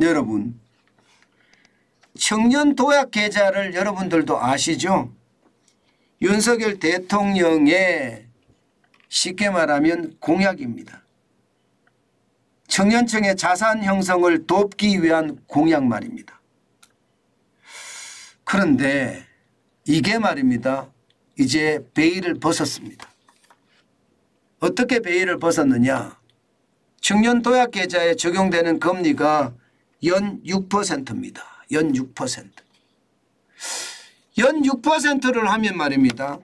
여러분, 청년 도약 계좌를 여러분들도 아시죠? 윤석열 대통령의 쉽게 말하면 공약입니다. 청년층의 자산 형성을 돕기 위한 공약 말입니다. 그런데 이게 말입니다. 이제 베일을 벗었습니다. 어떻게 베일을 벗었느냐? 청년 도약 계좌에 적용되는 금리가 연 6%입니다. 연 6%. 연 6%를 하면 말입니다.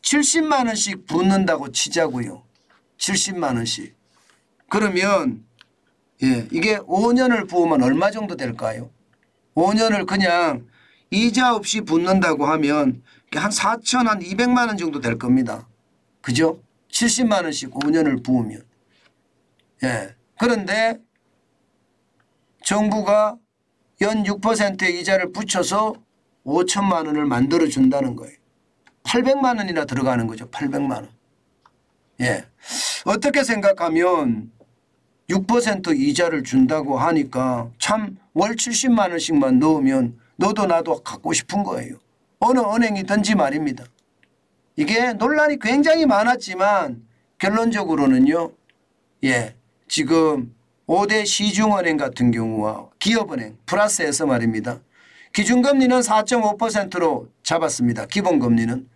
70만 원씩 붙는다고 치자고요. 70만 원씩. 그러면 이게 5년을 부으면 얼마 정도 될까요? 5년을 그냥 이자 없이 붙는다고 하면 한 4,200만 원 정도 될 겁니다. 그죠? 70만 원씩 5년을 부으면. 그런데 정부가 연 6%의 이자를 붙여서 5천만 원을 만들어 준다는 거예요. 800만 원이나 들어가는 거죠. 800만 원. 어떻게 생각하면 6% 이자를 준다고 하니까 참 월 70만 원씩만 넣으면 너도 나도 갖고 싶은 거예요. 어느 은행이든지 말입니다. 이게 논란이 굉장히 많았지만 결론적으로는요. 지금 5대 시중은행 같은 경우와 기업은행 플러스해서 말입니다. 기준금리는 4.5%로 잡았습니다. 기본금리는.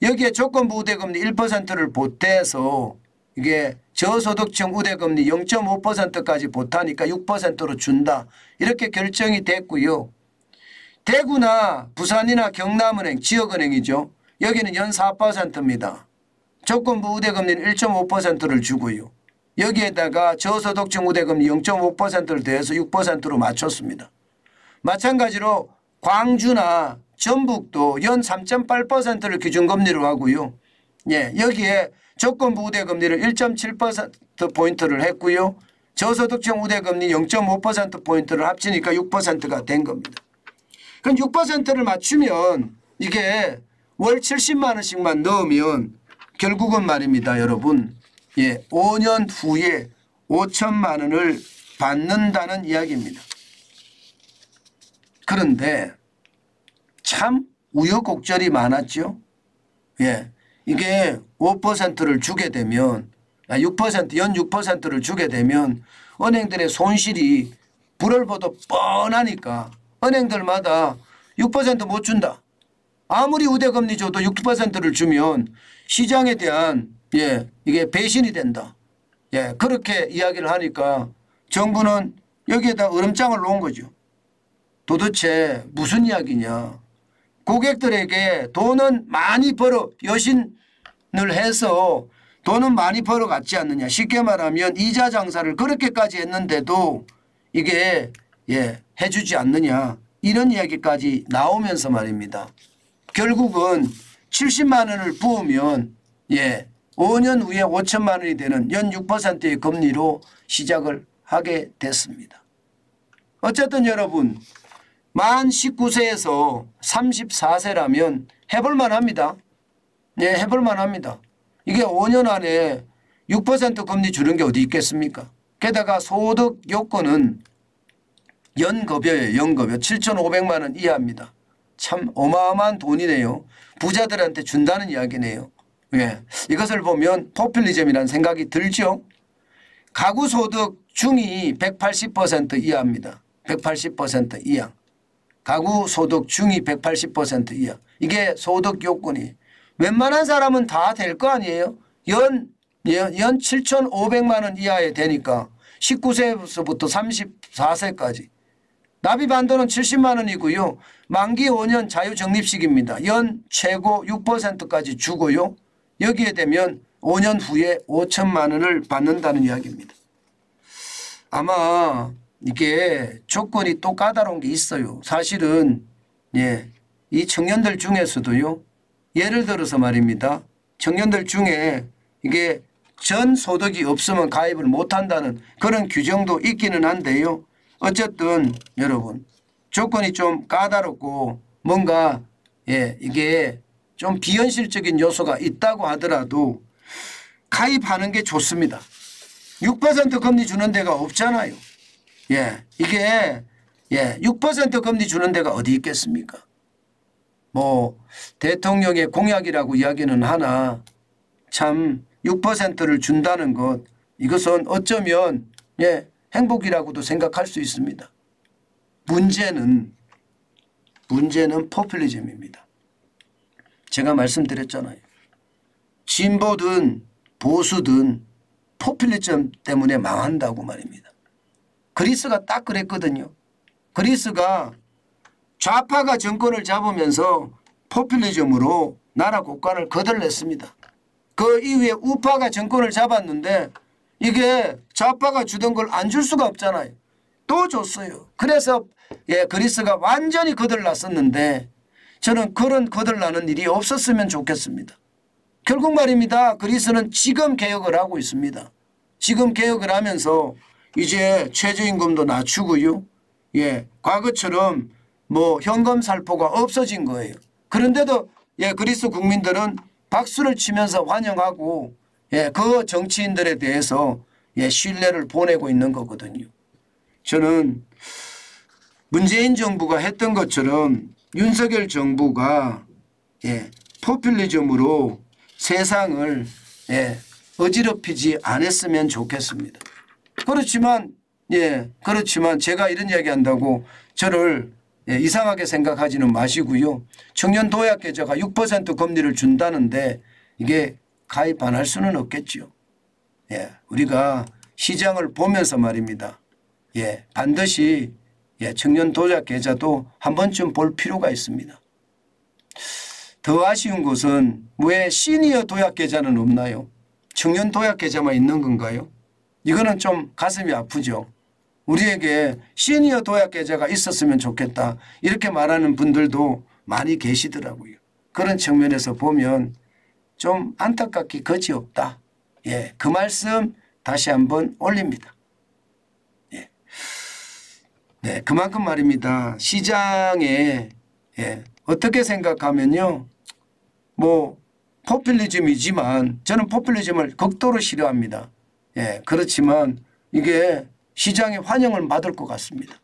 여기에 조건부 우대금리 1%를 보태서 이게 저소득층 우대금리 0.5%까지 보태니까 6%로 준다. 이렇게 결정이 됐고요. 대구나 부산이나 경남은행 지역은행이죠. 여기는 연 4%입니다. 조건부 우대금리는 1.5%를 주고요. 여기에다가 저소득층 우대금리 0.5%를 더해서 6%로 맞췄습니다. 마찬가지로 광주나 전북도 연 3.8%를 기준금리로 하고요. 여기에 조건부 우대금리를 1.7%포인트를 했고요. 저소득층 우대금리 0.5%포인트를 합치니까 6%가 된 겁니다. 그럼 6%를 맞추면 이게 월 70만 원씩만 넣으면 결국은 말입니다. 여러분 5년 후에 5천만 원을 받는다는 이야기입니다. 그런데 참 우여곡절이 많았죠. 이게 5%를 주게 되면 6% 연 6%를 주게 되면 은행들의 손실이 불을 보듯 뻔하니까 은행들마다 6% 못 준다. 아무리 우대금리 줘도 6%를 주면 시장에 대한 이게 배신이 된다. 그렇게 이야기를 하니까 정부는 여기에다 으름장을 놓은 거죠. 도대체 무슨 이야기냐. 고객들에게 돈은 많이 벌어 여신을 해서 돈은 많이 벌어갔지 않느냐. 쉽게 말하면 이자 장사를 그렇게까지 했는데도 이게 해주지 않느냐. 이런 이야기까지 나오면서 말입니다. 결국은 70만 원을 부으면 5년 후에 5천만 원이 되는 연 6%의 금리로 시작을 하게 됐습니다. 어쨌든 여러분 만 19세에서 34세라면 해볼만 합니다. 해볼만 합니다. 이게 5년 안에 6% 금리 주는 게 어디 있겠습니까? 게다가 소득 요건은 연급여예요. 연급여 7,500만 원 이하입니다. 참 어마어마한 돈이네요. 부자들한테 준다는 이야기네요. 이것을 보면 포퓰리즘이라는 생각이 들죠. 가구소득 중위 180% 이하입니다. 180% 이하. 가구소득 중위 180% 이하. 이게 소득 요건이. 웬만한 사람은 다 될 거 아니에요. 연 7,500만 원 이하에 되니까 19세부터 34세까지. 납입한도는 70만 원이고요. 만기 5년 자유적립식입니다. 연 최고 6%까지 주고요. 여기에 되면 5년 후에 5천만 원을 받는다는 이야기입니다. 아마 이게 조건이 또 까다로운 게 있어요. 사실은 이 청년들 중에서도요. 예를 들어서 말입니다. 청년들 중에 이게 전 소득이 없으면 가입을 못한다는 그런 규정도 있기는 한데요. 어쨌든 여러분 조건이 좀 까다롭고 뭔가 이게 좀 비현실적인 요소가 있다고 하더라도 가입하는 게 좋습니다. 6% 금리 주는 데가 없잖아요. 이게 6% 금리 주는 데가 어디 있겠습니까? 뭐 대통령의 공약이라고 이야기는 하나 참 6%를 준다는 것 이것은 어쩌면 행복이라고도 생각할 수 있습니다. 문제는 포퓰리즘입니다. 제가 말씀드렸잖아요. 진보든 보수든 포퓰리즘 때문에 망한다고 말입니다. 그리스가 딱 그랬거든요. 그리스가 좌파가 정권을 잡으면서 포퓰리즘으로 나라 국가를 거덜냈습니다. 그 이후에 우파가 정권을 잡았는데 이게 좌파가 주던 걸 안 줄 수가 없잖아요. 또 줬어요. 그래서 그리스가 완전히 거덜났었는데 저는 그런 거덜나는 일이 없었으면 좋겠습니다. 결국 말입니다. 그리스는 지금 개혁을 하고 있습니다. 지금 개혁을 하면서 이제 최저임금도 낮추고요. 과거처럼 뭐 현금 살포가 없어진 거예요. 그런데도 그리스 국민들은 박수를 치면서 환영하고 그 정치인들에 대해서 신뢰를 보내고 있는 거거든요. 저는 문재인 정부가 했던 것처럼 윤석열 정부가 포퓰리즘으로 세상을 어지럽히지 않았으면 좋겠습니다. 그렇지만 제가 이런 이야기 한다고 저를 이상하게 생각하지는 마시고요. 청년 도약 계좌가 6% 금리를 준다는데 이게 가입 안 할 수는 없겠죠. 우리가 시장을 보면서 말입니다. 반드시 청년 도약 계좌도 한 번쯤 볼 필요가 있습니다. 더 아쉬운 것은 왜 시니어 도약 계좌는 없나요? 청년 도약 계좌만 있는 건가요? 이거는 좀 가슴이 아프죠. 우리에게 시니어 도약 계좌가 있었으면 좋겠다 이렇게 말하는 분들도 많이 계시더라고요. 그런 측면에서 보면 좀 안타깝기 거지없다. 그 말씀 다시 한번 올립니다. 그만큼 말입니다. 시장에 어떻게 생각하면요. 뭐 포퓰리즘이지만 저는 포퓰리즘을 극도로 싫어합니다. 그렇지만 이게 시장의 환영을 받을 것 같습니다.